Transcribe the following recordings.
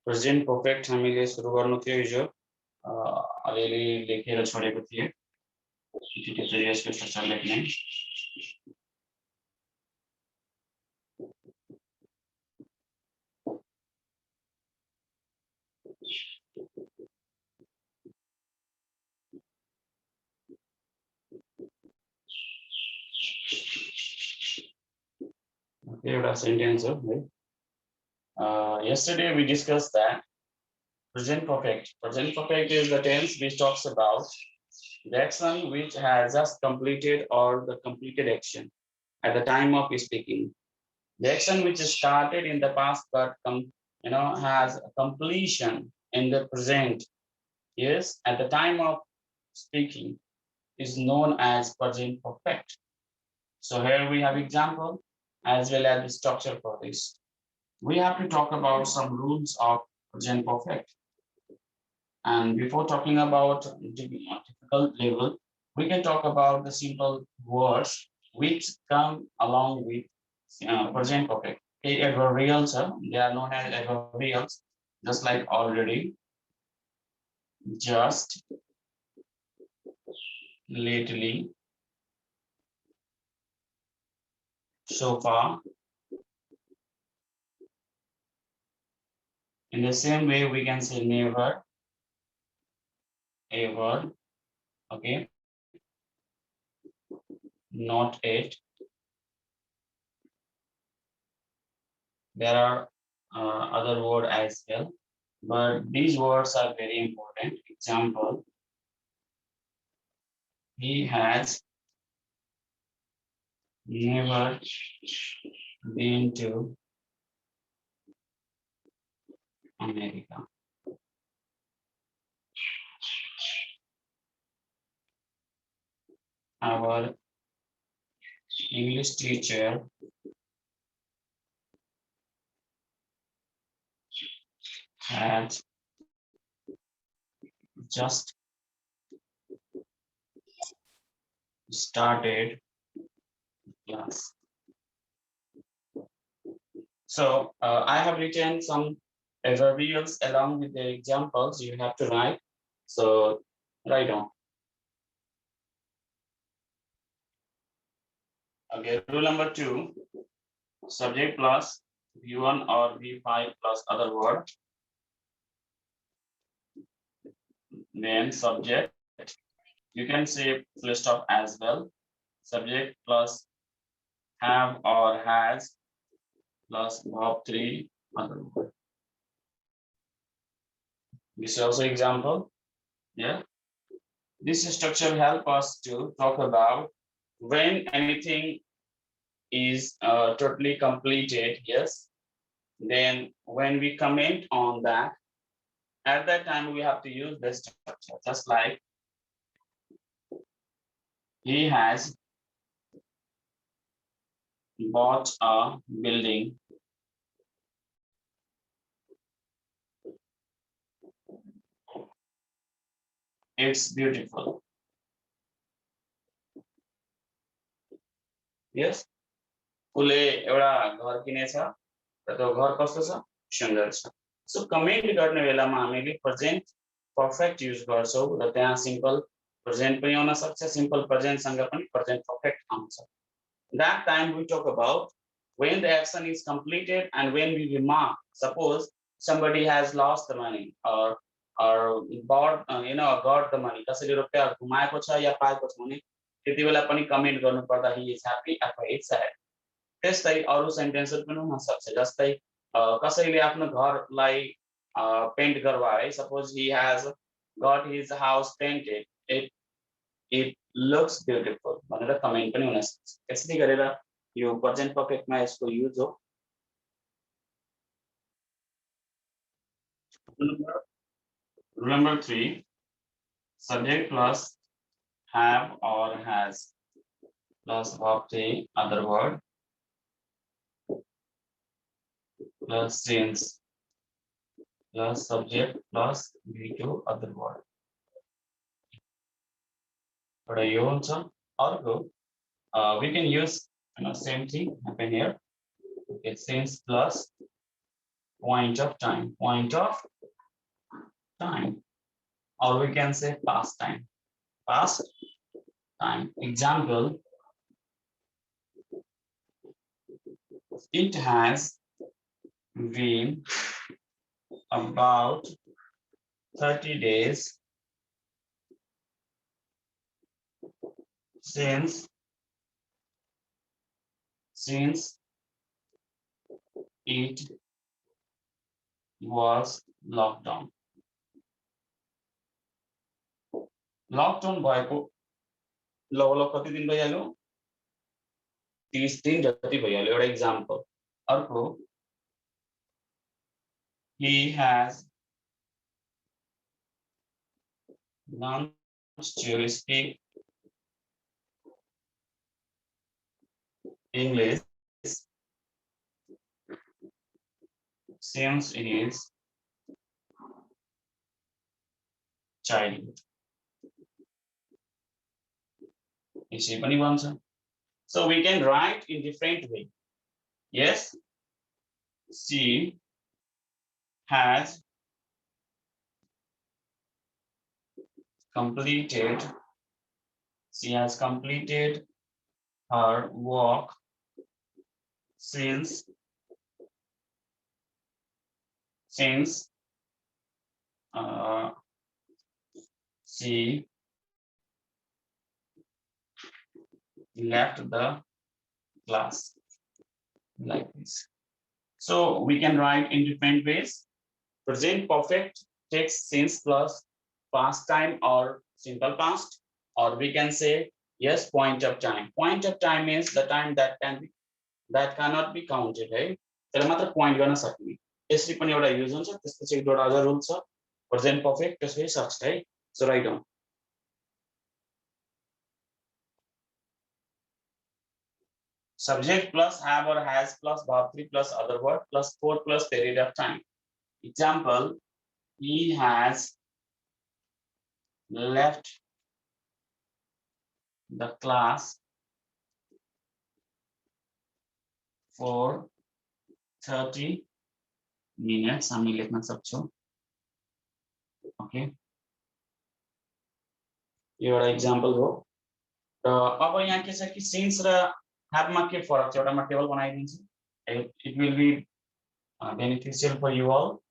Present perfect हामीले सुरु गर्नु थियो हिजो अलिअलि लेखेर छोडेको थिएँ त्यसरी यसको स्ट्रक्चर लेख्ने एउटा सेन्टेन्स हो है yesterday we discussed that present perfect is the tense which talks about the action which has just completed or the completed action at the time of speaking. The action which started in the past but has a completion in the present, yes, at the time of speaking is known as present perfect. So here we have example as well as the structure for this. We have to talk about some rules of present perfect. And before talking about difficult level, we can talk about the simple words which come along with present perfect. Okay, adverbials, they are known as adverbials, just like already, just, lately, so far. In the same way, we can say never, ever, okay, not yet. There are other words as well, but these words are very important. Example, he has never been to America. Our English teacher had just started class. So I have written some adverbials along with the examples you have to write. So write down. Okay, rule number 2, subject plus V1 or V5 plus other word. Then subject, you can say full stop as well. Subject plus have or has plus verb 3 other word. This is also example. Yeah. This structure help us to talk about when anything is totally completed, yes. Then when we comment on that, at that time we have to use this structure, just like he has bought a building. It's beautiful. Yes. उसले एउटा घर किनेछ र त्यो घर कस्तो छ, सुन्दर छ. सो comment गर्ने बेलामा हामीले प्रेजेन्ट पर्फेक्ट युज गर्छौं र त्यहाँ सिम्पल प्रेजेन्ट पनि आउन सक्छ, सिम्पल प्रेजेन्ट सँग पनि प्रेजेन्ट पर्फेक्ट आउँछ. That time we talk about when the action is completed and when we remark, suppose somebody has lost the money or bought got the money, कसैले रुपैयाँ गुमाएको छ या पाएको छ भने त्यति बेला पनि कमेन्ट गर्नु पर्दा he is happy अथवा he is sad. त्यस्तै अरु सेन्टेन्सहरु पनि हुन सक्छ, जस्तै कसैले आफ्नो घरलाई पेन्ट गरवाए, suppose he has got his house painted, it looks beautiful भनेर कमेन्ट पनि हुन सक्छ. यसरी गरेर यो प्रेजेन्ट पर्फेक्टमा यसको युज हो. Number 3, subject plus have or has plus verb 3 other word plus since plus subject plus V2 other word. But यो हुन्छ अर्को we can use same thing happen here. Okay, since plus point of time, point of time, or we can say past time, past time. Example, it has been about 30 days since it was lockdown. Lockdown भएको लगभग कति दिन भइहाल्यो 30 दिन जति भइहाल्यो एउटा example अर्को he has learned to speak English since his childhood. यसै पनि भन्छ. So we can write in different way. Yes, she has completed her work since she left the class, like this. So we can write in different ways. Present perfect takes since plus past time or simple past, or we can say yes point of time. Point of time means the time that cannot be counted, है त्यसलाई मात्र point गर्न सक्ने. यसरी पनि एउटा use हुन्छ. त्यसपछि एक दुईवटा अझ रुल छ. प्रेजेन्ट पर्फेक्ट त्यसपछि सक्छ है. So write down. Subject plus have or has plus verb 3 plus other word plus 4 plus period of time. Example, he has left the class for 30 minutes. हामी लेख्न सक्छौं. ओके, यो एउटा एक्जाम्पल हो. र अब यहाँ के छ कि सिन्स र have मा के फरक छ एउटा म टेबल बनाइदिन्छु. It will be beneficial for you all.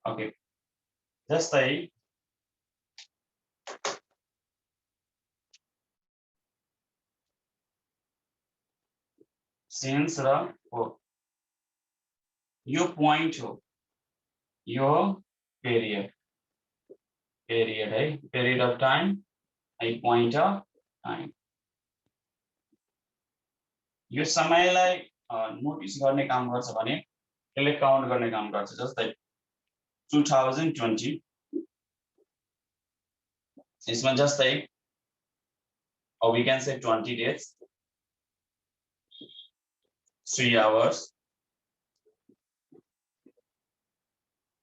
Okay, जस्तै सिन्स र हो यो पोइन्ट हो, यो पेरियड है, पेरियड अफ टाइम है, पोइन्ट अफ टाइम. यो समयलाई नोटिस गर्ने काम गर्छ भने यसले काउन्ट गर्ने काम गर्छ. जस्तै 2020 यसमा जस्तै we can say 20 days, 3 hours,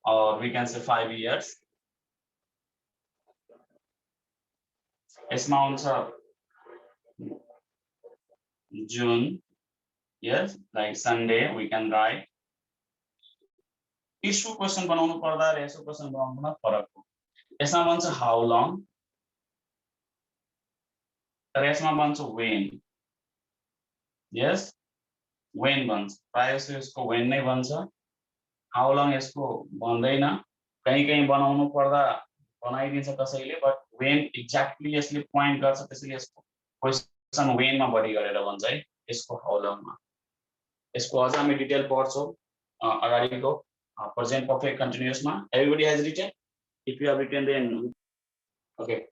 or we can say 5 years. यसमा हुन्छ June, yes, like Sunday we can write. यसको क्वेशन बनाउनु पर्दा र यसको क्वेशन बनाउनुमा फरक हो. यसमा भन्छ how long, तर यसमा भन्छ when. yes, when भन्छ. प्राय जस्तो यसको when नै भन्छ. how long यसको भन्दैन. कहीं बनाउनु पर्दा बनाइदिन्छ कसैले, बट when एक्ज्याक्टली यसले पोइन्ट गर्छ त्यसैले यसको क्वेशन when मा बढी गरेर भन्छ है. यसको how long मा. यसको अझ हामी डिटेल पढ्छौं अगाडिको present perfect continuous मा. Everybody has written? If you have written, then okay.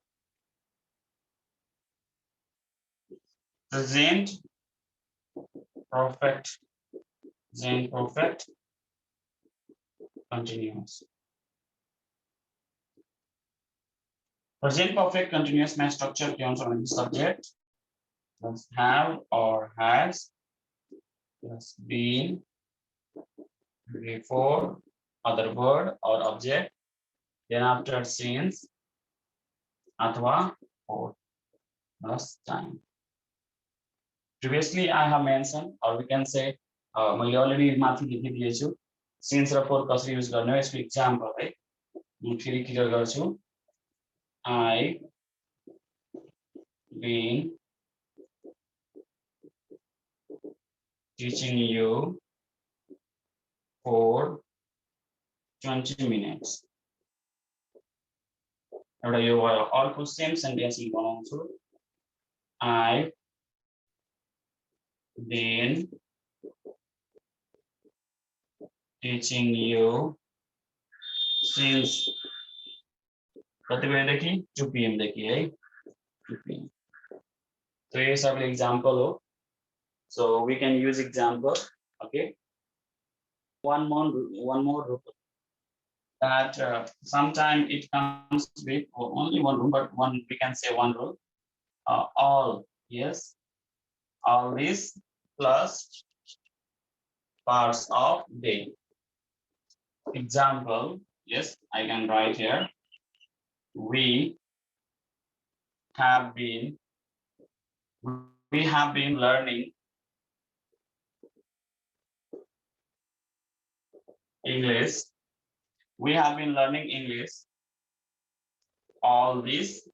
Present perfect continuous. Present perfect continuous में structure के अनुसार subject plus have or has plus been before other word or object, then after since अथवा for plus time. Previously I have mentioned, or we can say मैले already माथि लेखिदिएको छु since र four कसरी use गर्ने हो यसको इक्जाम्पल है म फेरि क्लियर गर्छु I been teaching you for 20 minutes. एउटा यो अर्को सेम सेन्टेन्स बनाउँछु I've been teaching you since कति बजेदेखि 2 PM देखि है 2 PM. So ये सब example हो. So we can use example. Okay. One more rule that sometimes it comes with only one rule, but we can say one rule. All, yes, all these plus parts of day. Example, yes, I can write here. We have been learning English. We have been learning English all this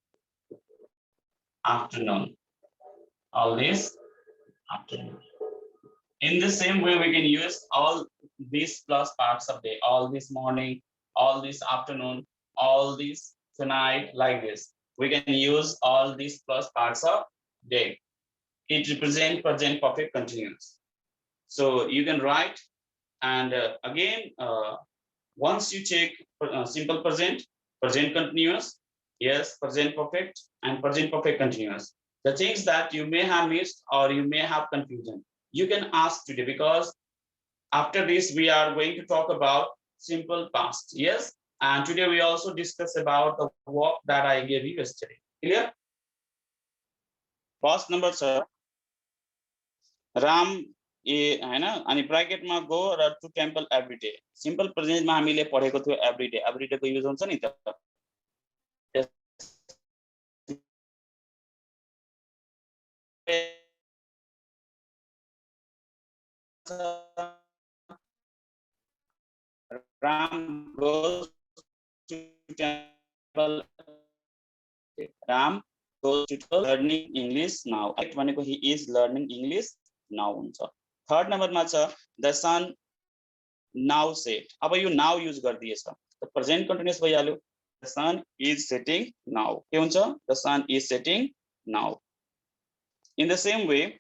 afternoon. All this afternoon. In the same way, we can use all these plus parts of day. All this morning, all this afternoon, all this tonight, like this. We can use all these plus parts of day. It represents present perfect continuous. So you can write, and again, once you check simple present, present continuous, yes, present perfect, and present perfect continuous. The things that you may have missed or you may have confusion, you can ask today, because after this we are going to talk about simple past, yes, and today we also discuss about the work that I gave you yesterday. Clear? First number, sir. Ram हैन अनि ब्रैकेटमा go र to temple every day. Simple प्रेजेन्टमा हामीले पढेको थियो every day को use हुन्छ नि त. Ram goes to temple. Ram goes to learning English now. भनेको he is learning English now हुन्छ. थर्ड नम्बरमा छ the sun now set. अब यो now युज गर्दिएछ त प्रेजेन्ट कन्टिन्युअस भइहाल्यो. The sun is setting now. के हुन्छ? The sun is setting now. In the same way,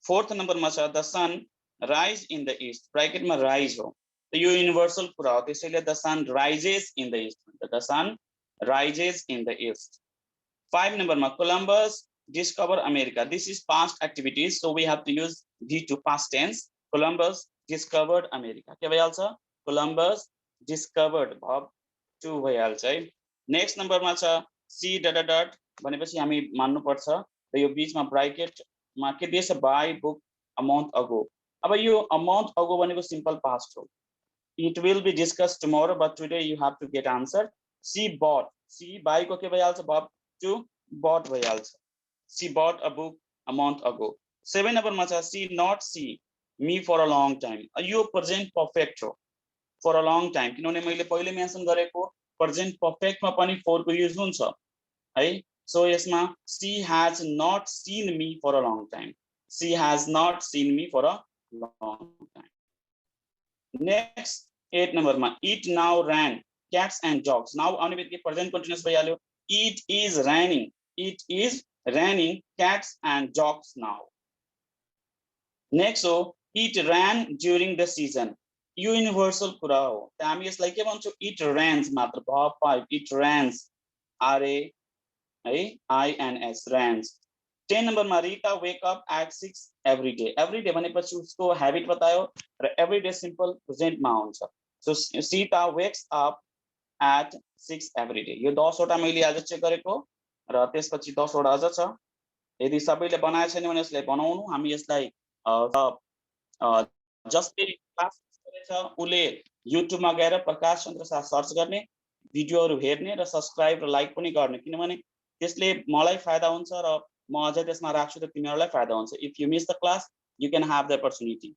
fourth नम्बरमा छ the sun rise in the east. ब्रैकेटमा rise हो. त यो युनिभर्सल कुरा हो, त्यसैले the sun rises in the east. The sun rises in the east. 5 नम्बरमा Columbus discover America. This is past activities, so we have to use D to past tense. Columbus discovered America. के भइहाल्छ? Columbus discovered verb to भइहाल्छ है. Next नम्बरमा छ C डट डट भनेपछि हामी मान्नु पर्छ र यो बीचमा ब्रैकेटमा के दिएछ? Buy book a month ago. अब यो a month ago भनेको सिम्पल पास्ट हो. It will be discussed tomorrow, but today you have to get answer. She bought. C buy को के भइहाल्छ? verb to bought भइहाल्छ. She bought a book a month ago. 7 नम्बरमा छ she not see me for a long time. Yo present perfect हो. For a long time, किनभने मैले पहिले मेन्सन गरेको प्रेजेन्ट पर्फेक्टमा पनि for को युज हुन्छ है. सो यसमा she has not seen me for a long time. She has not seen me for a long time. Next 8 नम्बरमा it now ran cats and dogs. Now आउने बित्तिकै प्रेजेन्ट कन्टिन्युअस भइहाल्यो. It is raining. It is raining cats and dogs now. Next, so it ran during the season. Yo universal कुरा हो. त हामी यसलाई के भन्छौँ? It rains मात्र. verb 5. It rains. RAINS rains. 10 नम्बरमा Rita wake up at 6 every day. Every day भनेपछि उसको habit बतायो र every day simple present मा हुन्छ. So Sita wakes up at 6 every day. यो 10 वटा मैले आज चेक गरेको र त्यसपछि 10 वटा अझ छ. यदि सबैले बनाएको छैन भने यसलाई बनाउनु. हामी यसलाई जसले क्लास गरेछ उले युट्युबमा गएर प्रकाश चन्द्र शाह सर्च गर्ने, भिडियोहरु हेर्ने र सब्स्क्राइब र लाइक पनि गर्ने, किनभने त्यसले मलाई फाइदा हुन्छ र म अझै त्यसमा राख्छु त तिमीहरूलाई फाइदा हुन्छ. If you miss the class you can have the opportunity.